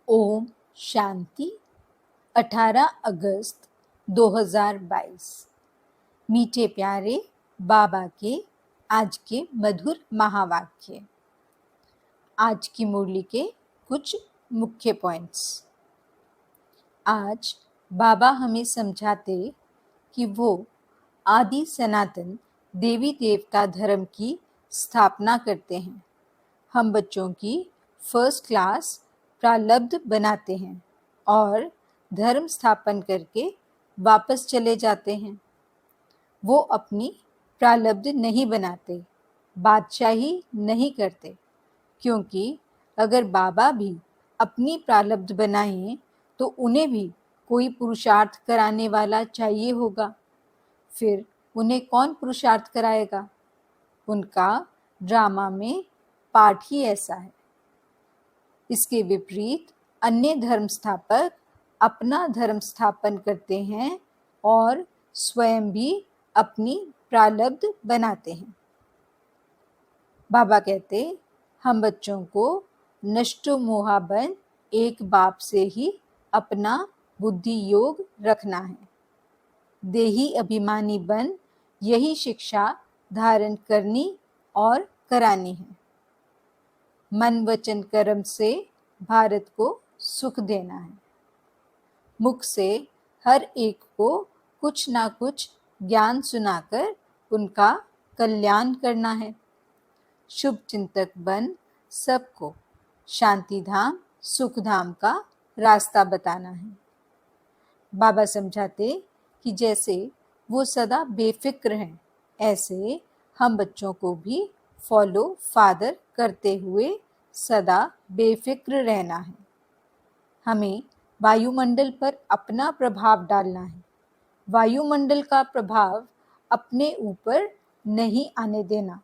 ओम शांति। 18 अगस्त 2022। मीठे प्यारे बाबा के आज के मधुर महावाक्य। आज की मुरली के कुछ मुख्य पॉइंट्स। आज बाबा हमें समझाते कि वो आदि सनातन देवी देवता धर्म की स्थापना करते हैं। हम बच्चों की फर्स्ट क्लास प्रारब्ध बनाते हैं और धर्म स्थापन करके वापस चले जाते हैं। वो अपनी प्रारब्ध नहीं बनाते, बादशाही नहीं करते, क्योंकि अगर बाबा भी अपनी प्रारब्ध बनाएं तो उन्हें भी कोई पुरुषार्थ कराने वाला चाहिए होगा। फिर उन्हें कौन पुरुषार्थ कराएगा? उनका ड्रामा में पाठ ही ऐसा है। इसके विपरीत अन्य धर्म स्थापक अपना धर्म स्थापन करते हैं और स्वयं भी अपनी प्रारब्ध बनाते हैं। बाबा कहते, हम बच्चों को नष्टो मोहाबन एक बाप से ही अपना बुद्धि योग रखना है। देही अभिमानी बन यही शिक्षा धारण करनी और करानी है। मन वचन कर्म से भारत को सुख देना है। मुख से हर एक को कुछ ना कुछ ज्ञान सुनाकर उनका कल्याण करना है। शुभ चिंतक बन सबको शांति धाम सुख धाम का रास्ता बताना है। बाबा समझाते कि जैसे वो सदा बेफिक्र हैं, ऐसे हम बच्चों को भी फॉलो फादर करते हुए सदा बेफिक्र रहना है। हमें वायुमंडल पर अपना प्रभाव डालना है। वायुमंडल का प्रभाव अपने ऊपर नहीं आने देना,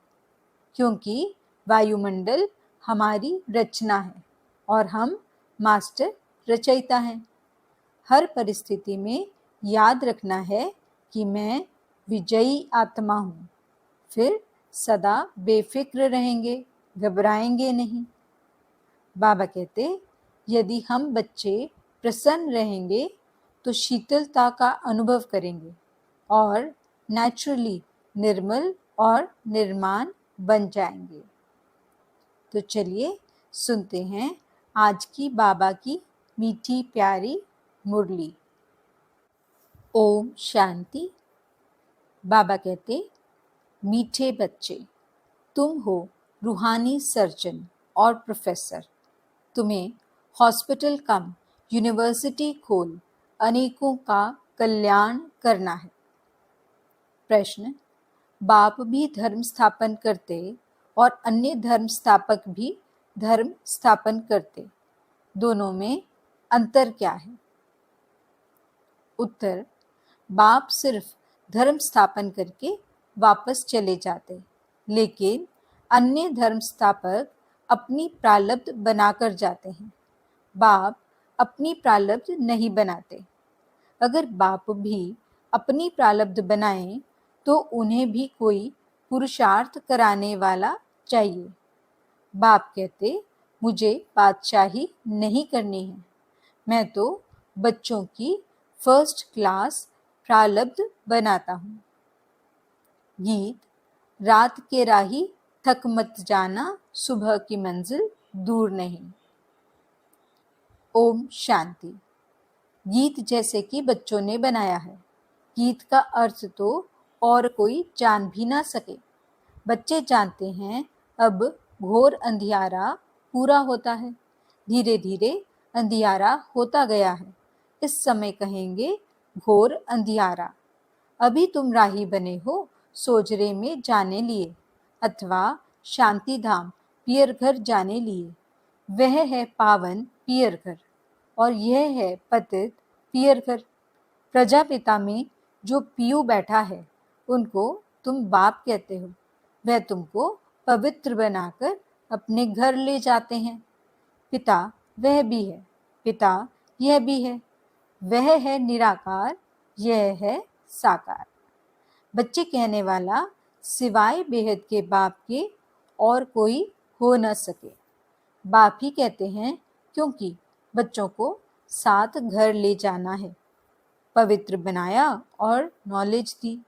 क्योंकि वायुमंडल हमारी रचना है और हम मास्टर रचयिता हैं। हर परिस्थिति में याद रखना है कि मैं विजयी आत्मा हूँ। फिर सदा बेफिक्र रहेंगे, घबराएंगे नहीं। बाबा कहते, यदि हम बच्चे प्रसन्न रहेंगे तो शीतलता का अनुभव करेंगे और नेचुरली निर्मल और निर्माण बन जाएंगे। तो चलिए सुनते हैं आज की बाबा की मीठी प्यारी मुरली। ओम शांति। बाबा कहते, मीठे बच्चे, तुम हो रूहानी सर्जन और प्रोफेसर। तुम्हें हॉस्पिटल कम यूनिवर्सिटी खोल अनेकों का कल्याण करना है। प्रश्न, बाप भी धर्म स्थापन करते और अन्य धर्म स्थापक भी धर्म स्थापन करते, दोनों में अंतर क्या है? उत्तर, बाप सिर्फ धर्म स्थापन करके वापस चले जाते, लेकिन अन्य धर्म स्थापक अपनी प्रारब्ध बनाकर जाते हैं। बाप अपनी प्रारब्ध नहीं बनाते। अगर बाप भी अपनी प्रारब्ध बनाएं तो उन्हें भी कोई पुरुषार्थ कराने वाला चाहिए। बाप कहते, मुझे बादशाही नहीं करनी है, मैं तो बच्चों की फर्स्ट क्लास प्रारब्ध बनाता हूँ। गीत, रात के राही थक मत जाना, सुबह की मंजिल दूर नहीं। ओम शांति। गीत जैसे कि बच्चों ने बनाया है। गीत का अर्थ तो और कोई जान भी ना सके। बच्चे जानते हैं अब घोर अंधियारा पूरा होता है। धीरे धीरे अंधियारा होता गया है। इस समय कहेंगे घोर अंधियारा। अभी तुम राही बने हो सोजरे में जाने लिए अथवा शांति धाम पियर घर जाने लिए। वह है पावन पियर घर और यह है पतित पियर घर। प्रजापिता में जो पीयू बैठा है उनको तुम बाप कहते हो। वह तुमको पवित्र बनाकर अपने घर ले जाते हैं। पिता वह भी है, पिता यह भी है। वह है निराकार, यह है साकार। बच्चे कहने वाला सिवाय बेहद के बाप के और कोई हो न सके। बाप ही कहते हैं, क्योंकि बच्चों को साथ घर ले जाना है, पवित्र बनाया और नॉलेज दी।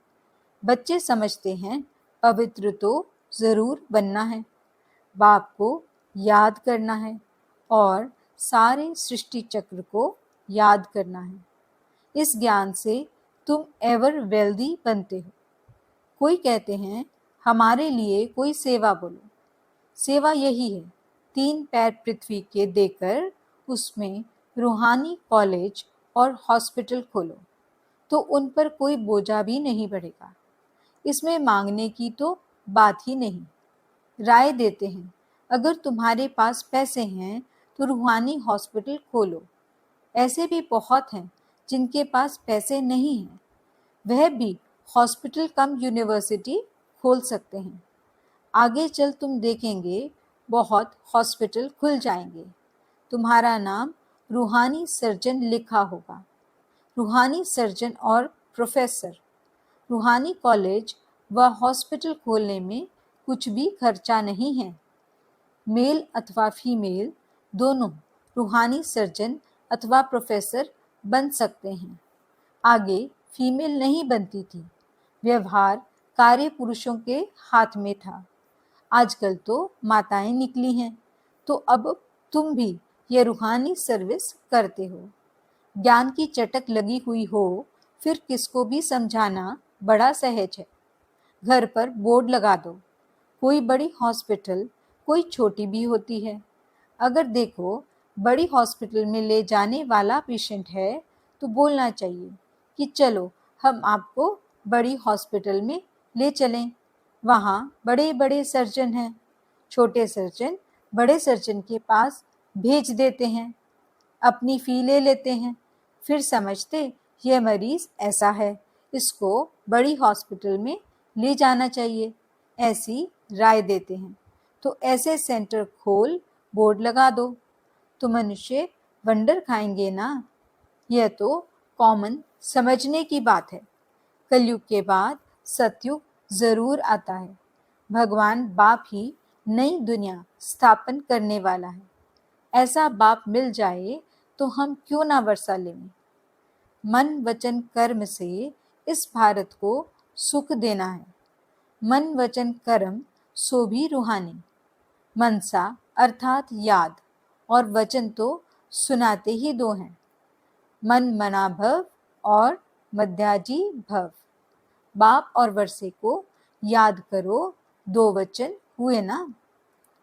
बच्चे समझते हैं पवित्र तो जरूर बनना है, बाप को याद करना है और सारे सृष्टि चक्र को याद करना है। इस ज्ञान से तुम एवर वेल्दी बनते हो। कोई कहते हैं हमारे लिए कोई सेवा बोलो। सेवा यही है, 3 पैर पृथ्वी के देकर उसमें रूहानी कॉलेज और हॉस्पिटल खोलो, तो उन पर कोई बोझा भी नहीं पड़ेगा। इसमें मांगने की तो बात ही नहीं। राय देते हैं, अगर तुम्हारे पास पैसे हैं तो रूहानी हॉस्पिटल खोलो। ऐसे भी बहुत हैं जिनके पास पैसे नहीं हैं, वह भी हॉस्पिटल कम यूनिवर्सिटी खोल सकते हैं। आगे चल तुम देखेंगे बहुत हॉस्पिटल खुल जाएंगे। तुम्हारा नाम रूहानी सर्जन लिखा होगा। रूहानी सर्जन और प्रोफेसर। रूहानी कॉलेज व हॉस्पिटल खोलने में कुछ भी खर्चा नहीं है। मेल अथवा फीमेल दोनों रूहानी सर्जन अथवा प्रोफेसर बन सकते हैं। आगे फीमेल नहीं बनती थी, व्यवहार कार्य पुरुषों के हाथ में था। आजकल तो माताएं निकली हैं, तो अब तुम भी ये रूहानी सर्विस करते हो। ज्ञान की चटक लगी हुई हो फिर किसको भी समझाना बड़ा सहज है। घर पर बोर्ड लगा दो, कोई बड़ी हॉस्पिटल कोई छोटी भी होती है। अगर देखो बड़ी हॉस्पिटल में ले जाने वाला पेशेंट है तो बोलना चाहिए कि चलो हम आपको बड़ी हॉस्पिटल में ले चलें, वहाँ बड़े बड़े सर्जन हैं। छोटे सर्जन बड़े सर्जन के पास भेज देते हैं, अपनी फ़ी ले लेते हैं, फिर समझते यह मरीज़ ऐसा है, इसको बड़ी हॉस्पिटल में ले जाना चाहिए, ऐसी राय देते हैं। तो ऐसे सेंटर खोल, बोर्ड लगा दो, तो मनुष्य वंडर खाएंगे ना। यह तो कॉमन समझने की बात है। कलयुग के बाद सतयुग जरूर आता है। भगवान बाप ही नई दुनिया स्थापन करने वाला है। ऐसा बाप मिल जाए तो हम क्यों ना वर्षा लें। मन वचन कर्म से इस भारत को सुख देना है। मन वचन कर्म सो भी रूहानी। मनसा अर्थात याद और वचन तो सुनाते ही दो हैं, मन मना भव और मध्याजी भव। बाप और वर्षे को याद करो, 2 वचन हुए ना।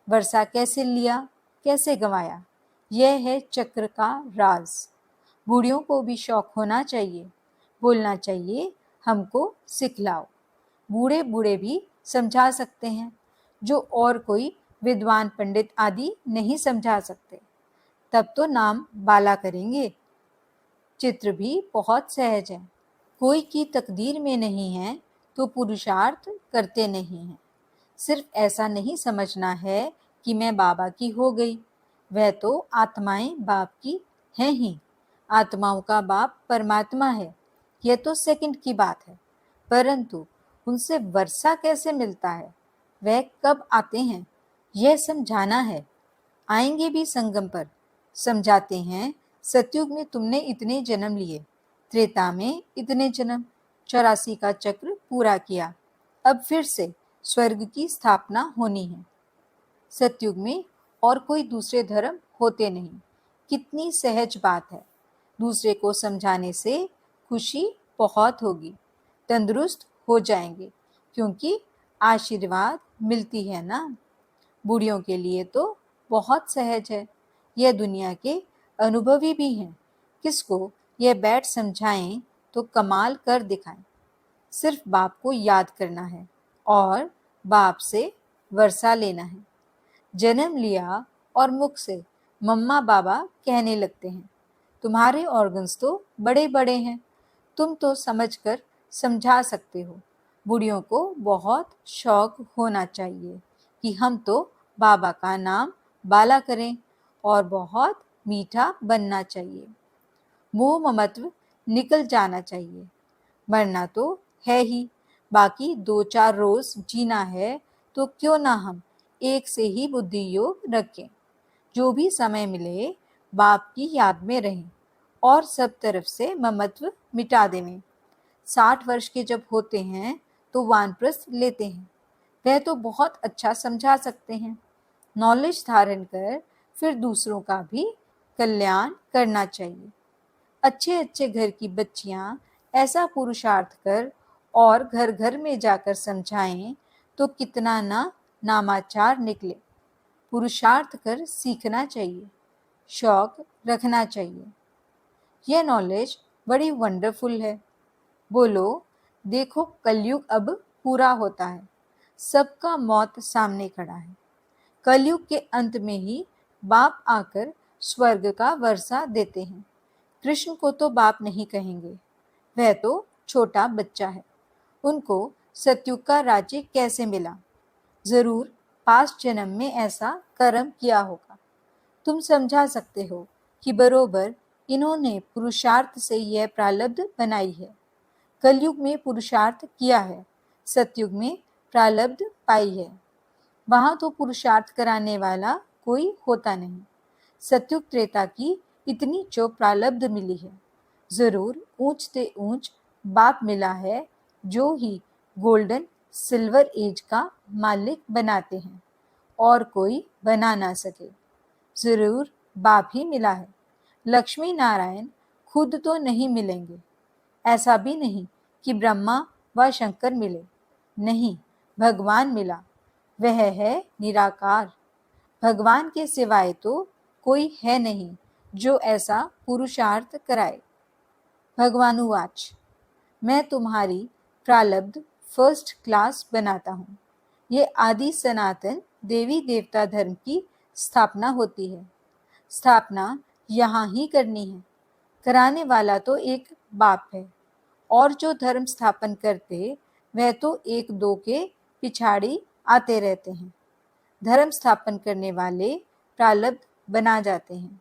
वर्षा कैसे लिया, कैसे गंवाया, यह है चक्र का राज। बूढ़ियों को भी शौक होना चाहिए, बोलना चाहिए हमको सिखलाओ। बूढ़े बूढ़े भी समझा सकते हैं, जो और कोई विद्वान पंडित आदि नहीं समझा सकते। तब तो नाम बाला करेंगे। चित्र भी बहुत सहज है। कोई की तकदीर में नहीं है तो पुरुषार्थ करते नहीं हैं। सिर्फ ऐसा नहीं समझना है कि मैं बाबा की हो गई, वह तो आत्माएं बाप की हैं ही। आत्माओं का बाप परमात्मा है, यह तो सेकंड की बात है। परंतु उनसे वर्षा कैसे मिलता है, वह कब आते हैं, यह समझाना है। आएंगे भी संगम पर। समझाते हैं सतयुग में तुमने इतने जन्म लिए, त्रेता में इतने जन्म, 84 का चक्र पूरा किया, अब फिर से स्वर्ग की स्थापना होनी है। सतयुग में और कोई दूसरे धर्म होते नहीं। कितनी सहज बात है। दूसरे को समझाने से खुशी बहुत होगी, तंदुरुस्त हो जाएंगे, क्योंकि आशीर्वाद मिलती है ना। बूढ़ियों के लिए तो बहुत सहज है, यह दुनिया के अनुभवी भी हैं। किसको यह बैठ समझाएं तो कमाल कर दिखाएं। सिर्फ बाप को याद करना है और बाप से वर्षा लेना है। जन्म लिया और मुख से मम्मा बाबा कहने लगते हैं। तुम्हारे ऑर्गन्स तो बड़े बड़े हैं, तुम तो समझकर समझा सकते हो। बूढ़ियों को बहुत शौक होना चाहिए कि हम तो बाबा का नाम बाला करें और बहुत मीठा बनना चाहिए। मोह ममत्व निकल जाना चाहिए। मरना तो है ही, बाकी 2-4 रोज जीना है तो क्यों ना हम एक से ही बुद्धि योग रखें। जो भी समय मिले बाप की याद में रहें और सब तरफ से ममत्व मिटा देवें। 60 वर्ष के जब होते हैं तो वानप्रस्थ लेते हैं। वह तो बहुत अच्छा समझा सकते हैं। नॉलेज धारण कर फिर दूसरों का भी कल्याण करना चाहिए। अच्छे अच्छे घर की बच्चियां ऐसा पुरुषार्थ कर और घर घर में जाकर समझाएं तो कितना ना नामाचार निकले। पुरुषार्थ कर सीखना चाहिए, शौक रखना चाहिए। यह नॉलेज बड़ी वंडरफुल है। बोलो, देखो कलयुग अब पूरा होता है। सबका मौत सामने खड़ा है। कलयुग के अंत में ही बाप आकर स्वर्ग का वर्षा देते हैं। कृष्ण को तो बाप नहीं कहेंगे, वह तो छोटा बच्चा है। उनको सतयुग का राज्य कैसे मिला? जरूर पास्ट जन्म में ऐसा कर्म किया होगा। तुम समझा सकते हो कि बरोबर इन्होंने पुरुषार्थ से यह प्रारब्ध बनाई है। कलयुग में पुरुषार्थ किया है, सतयुग में प्रारब्ध पाई है। वहां तो पुरुषार्थ कराने वाला कोई होता नहीं। सतयुग त्रेता की इतनी जो प्रारब्ध मिली है, जरूर ऊंच से ऊंच बाप मिला है जो ही गोल्डन सिल्वर एज का मालिक बनाते हैं और कोई बना ना सके। जरूर बाप ही मिला है। लक्ष्मी नारायण खुद तो नहीं मिलेंगे। ऐसा भी नहीं कि ब्रह्मा व शंकर मिले। नहीं, भगवान मिला। वह है निराकार। भगवान के सिवाय तो कोई है नहीं जो ऐसा पुरुषार्थ कराए। भगवानुवाच, मैं तुम्हारी प्रारब्ध फर्स्ट क्लास बनाता हूँ। ये आदि सनातन देवी देवता धर्म की स्थापना होती है। स्थापना यहाँ ही करनी है। कराने वाला तो एक बाप है और जो धर्म स्थापन करते वह तो एक दो के पिछाड़ी आते रहते हैं। धर्म स्थापन करने वाले प्रारब्ध बना जाते हैं।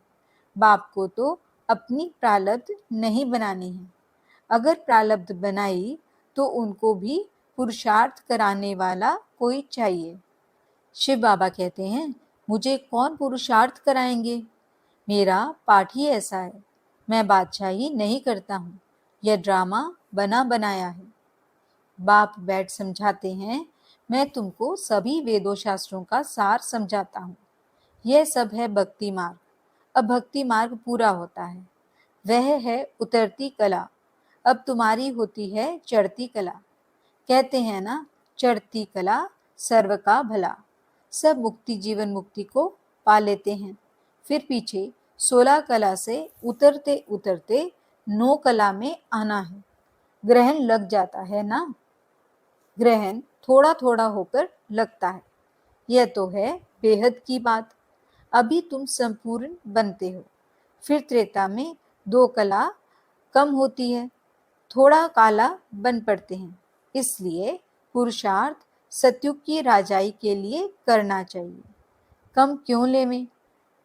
बाप को तो अपनी प्रारब्ध नहीं बनानी है। अगर प्रारब्ध बनाई तो उनको भी पुरुषार्थ कराने वाला कोई चाहिए। शिव बाबा कहते हैं, मुझे कौन पुरुषार्थ कराएंगे? मेरा पाठ ही ऐसा है। मैं बादशाही नहीं करता हूँ। यह ड्रामा बना बनाया है। बाप बैठ समझाते हैं, मैं तुमको सभी वेदों शास्त्रों का सार समझाता हूँ। यह सब है भक्ति मार्ग। अब भक्ति मार्ग पूरा होता है। वह है उतरती कला। अब तुम्हारी होती है चढ़ती कला। कहते हैं ना, चढ़ती कला सर्व का भला। सब मुक्ति जीवन मुक्ति को पा लेते हैं। फिर पीछे 16 कला से उतरते उतरते 9 कला में आना है। ग्रहण लग जाता है ना। ग्रहण थोड़ा थोड़ा होकर लगता है। यह तो है बेहद की बात। अभी तुम संपूर्ण बनते हो। फिर त्रेता में 2 कला कम होती है, थोड़ा काला बन पड़ते हैं। इसलिए पुरुषार्थ सतयुग की राजाई के लिए करना चाहिए। कम क्यों लेवें?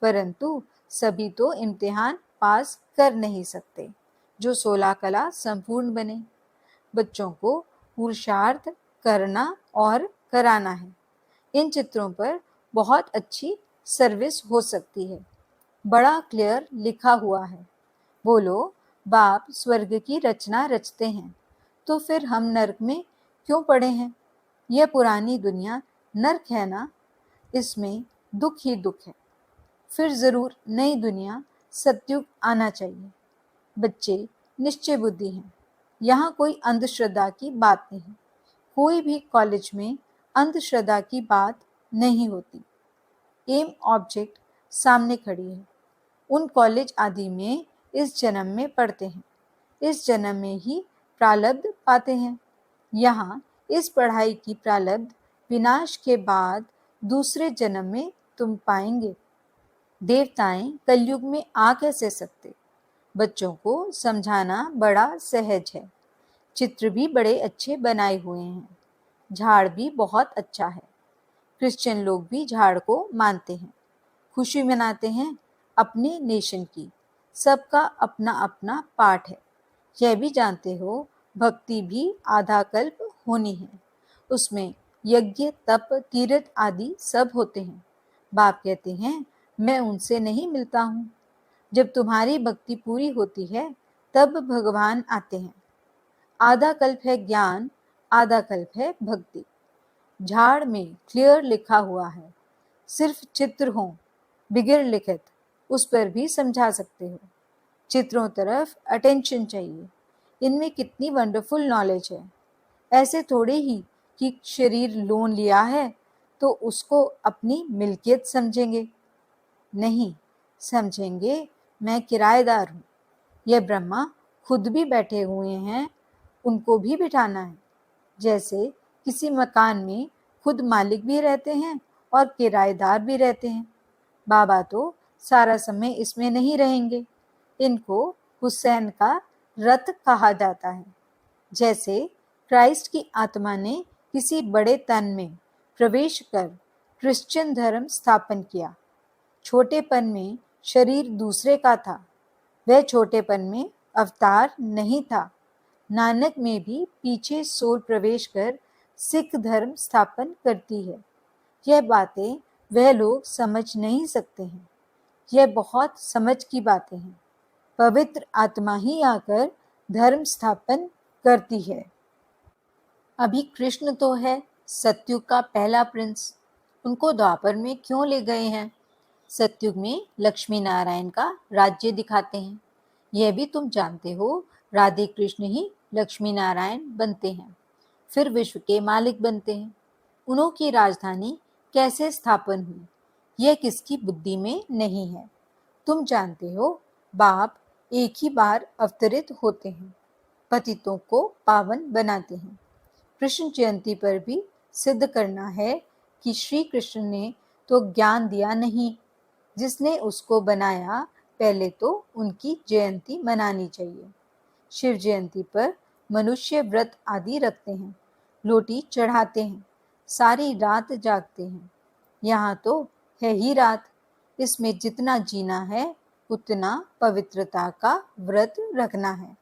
परंतु सभी तो इम्तिहान पास कर नहीं सकते जो 16 कला संपूर्ण बने। बच्चों को पुरुषार्थ करना और कराना है। इन चित्रों पर बहुत अच्छी सर्विस हो सकती है। बड़ा क्लियर लिखा हुआ है। बोलो, बाप स्वर्ग की रचना रचते हैं तो फिर हम नरक में क्यों पड़े हैं? यह पुरानी दुनिया नरक है ना। इसमें दुख ही दुख है। फिर जरूर नई दुनिया सतयुग आना चाहिए। बच्चे निश्चय बुद्धि हैं। यहाँ कोई अंधश्रद्धा की बात नहीं। कोई भी कॉलेज में अंधश्रद्धा की बात नहीं होती। एम ऑब्जेक्ट सामने खड़ी है। उन कॉलेज आदि में इस जन्म में पढ़ते हैं। इस जन्म में ही प्रारब्ध पाते हैं। यहाँ इस पढ़ाई की प्रारब्ध विनाश के बाद दूसरे जन्म में तुम पाएंगे। देवताएं कलयुग में आ कैसे सकते? बच्चों को समझाना बड़ा सहज है। चित्र भी बड़े अच्छे बनाए हुए हैं। झाड़ भी बहुत अच्छा है। क्रिश्चियन लोग भी झाड़ को मानते हैं। खुशी मनाते हैं अपने नेशन की। सबका अपना अपना पाठ है। यह भी जानते हो, भक्ति भी आधा कल्प होनी है। उसमें यज्ञ तप तीर्थ आदि सब होते हैं। बाप कहते हैं, मैं उनसे नहीं मिलता हूँ। जब तुम्हारी भक्ति पूरी होती है तब भगवान आते हैं। आधा कल्प है ज्ञान, आधा कल्प है भक्ति। झाड़ में क्लियर लिखा हुआ है, सिर्फ चित्र हो बिगड़ लिखित उस पर भी समझा सकते हो। चित्रों तरफ अटेंशन चाहिए। इनमें कितनी वंडरफुल नॉलेज है। ऐसे थोड़े ही कि शरीर लोन लिया है तो उसको अपनी मिल्कियत समझेंगे। नहीं, समझेंगे मैं किराएदार हूँ। यह ब्रह्मा खुद भी बैठे हुए हैं, उनको भी बिठाना है। जैसे किसी मकान में खुद मालिक भी रहते हैं और किराएदार भी रहते हैं। बाबा तो सारा समय इसमें नहीं रहेंगे। इनको हुसैन का रथ कहा जाता है। जैसे क्राइस्ट की आत्मा ने किसी बड़े तन में प्रवेश कर क्रिश्चियन धर्म स्थापन किया। छोटेपन में शरीर दूसरे का था, वह छोटेपन में अवतार नहीं था। नानक में भी पीछे सोल प्रवेश कर सिख धर्म स्थापन करती है। यह बातें वह लोग समझ नहीं सकते हैं। यह बहुत समझ की बातें हैं। पवित्र आत्मा ही आकर धर्म स्थापन करती है। अभी कृष्ण तो है सतयुग का पहला प्रिंस, उनको द्वापर में क्यों ले गए हैं? सतयुग में लक्ष्मी नारायण का राज्य दिखाते हैं। यह भी तुम जानते हो, राधे कृष्ण ही लक्ष्मी नारायण बनते हैं, फिर विश्व के मालिक बनते हैं। उन्हों की राजधानी कैसे स्थापन हुई, यह किसकी बुद्धि में नहीं है। तुम जानते हो, बाप एक ही बार अवतरित होते हैं, पतितों को पावन बनाते हैं। कृष्ण जयंती पर भी सिद्ध करना है कि श्री कृष्ण ने तो ज्ञान दिया नहीं, जिसने उसको बनाया पहले तो उनकी जयंती मनानी चाहिए। शिव जयंती पर मनुष्य व्रत आदि रखते हैं, लोटी चढ़ाते हैं, सारी रात जागते हैं। यहाँ तो है ही रात। इसमें जितना जीना है उतना पवित्रता का व्रत रखना है।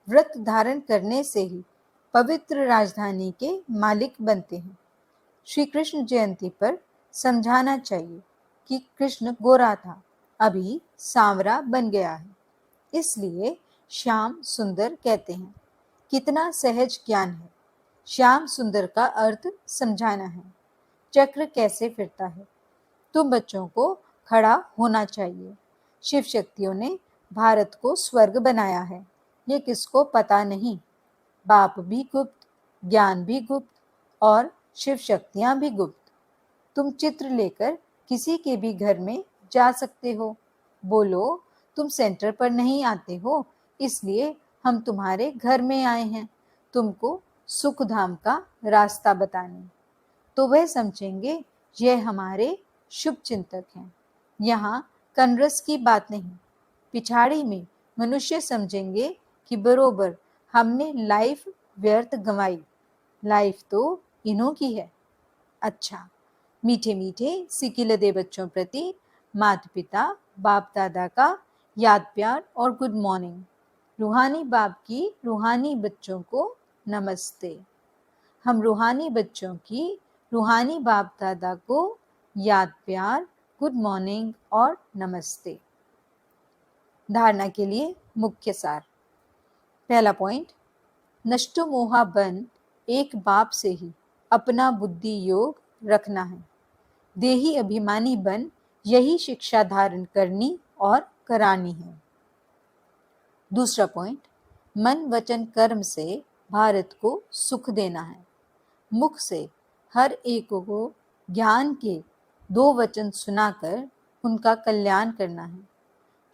व्रत धारण करने से ही पवित्र राजधानी के मालिक बनते हैं। श्री कृष्ण जयंती पर समझाना चाहिए कि कृष्ण गोरा था, अभी सांवरा बन गया है, इसलिए श्याम सुंदर कहते हैं। कितना सहज ज्ञान है। श्याम सुंदर का अर्थ समझाना है। चक्र कैसे फिरता है। तुम बच्चों को खड़ा होना चाहिए। शिव शक्तियों ने भारत को स्वर्ग बनाया है, ये किसको पता नहीं। बाप भी गुप्त, ज्ञान भी गुप्त और शिव शक्तियां भी गुप्त। तुम चित्र लेकर किसी के भी घर में जा सकते हो। बोलो तुम सेंटर पर नहीं आते हो, इसलिए हम तुम्हारे घर में आए हैं, तुमको सुख धाम का रास्ता बताने। तो वह समझेंगे यह हमारे शुभ चिंतक हैं। यहाँ कनरस की बात नहीं। पिछाड़ी में मनुष्य समझेंगे कि बरोबर हमने लाइफ व्यर्थ गंवाई, लाइफ तो इन्हों की है। अच्छा, मीठे मीठे सिकिलदे बच्चों प्रति माता पिता बाप दादा का याद प्यार और गुड मॉर्निंग। रूहानी बाप की रूहानी बच्चों को नमस्ते। हम रूहानी बच्चों की रूहानी बाप दादा को याद प्यार, गुड मॉर्निंग और नमस्ते। धारणा के लिए मुख्य सार। पहला पॉइंट, नष्टो मोहा बन एक बाप से ही अपना बुद्धि योग रखना है। देही अभिमानी बन यही शिक्षा धारण करनी और करानी है। दूसरा पॉइंट, मन वचन कर्म से भारत को सुख देना है। मुख से हर एक को ज्ञान के 2 वचन सुनाकर उनका कल्याण करना है।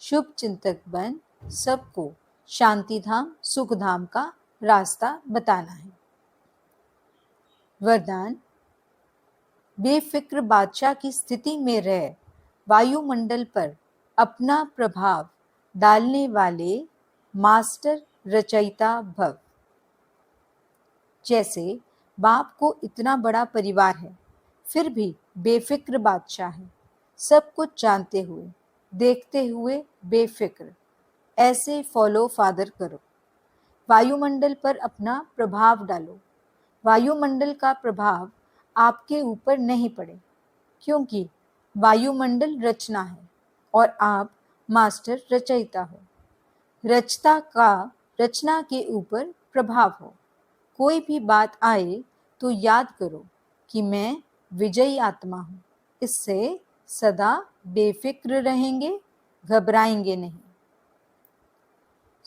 शुभ चिंतक बन सबको शांति धाम सुख धाम का रास्ता बताना है। वरदान, बेफिक्र बादशाह की स्थिति में रह वायुमंडल पर अपना प्रभाव डालने वाले मास्टर रचयिता भव। जैसे बाप को इतना बड़ा परिवार है, फिर भी बेफिक्र बादशाह है, सब कुछ जानते हुए देखते हुए बेफिक्र। ऐसे फॉलो फादर करो। वायुमंडल पर अपना प्रभाव डालो। वायुमंडल का प्रभाव आपके ऊपर नहीं पड़े, क्योंकि वायुमंडल रचना है और आप मास्टर रचयिता हो, रचता का रचना के ऊपर प्रभाव हो। कोई भी बात आए तो याद करो कि मैं विजयी आत्मा हूँ। इससे सदा बेफिक्र रहेंगे, घबराएंगे नहीं।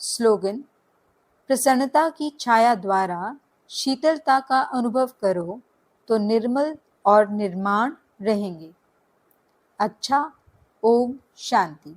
स्लोगन: प्रसन्नता की छाया द्वारा शीतलता का अनुभव करो तो निर्मल और निर्माण रहेंगे। अच्छा, ओम शांति।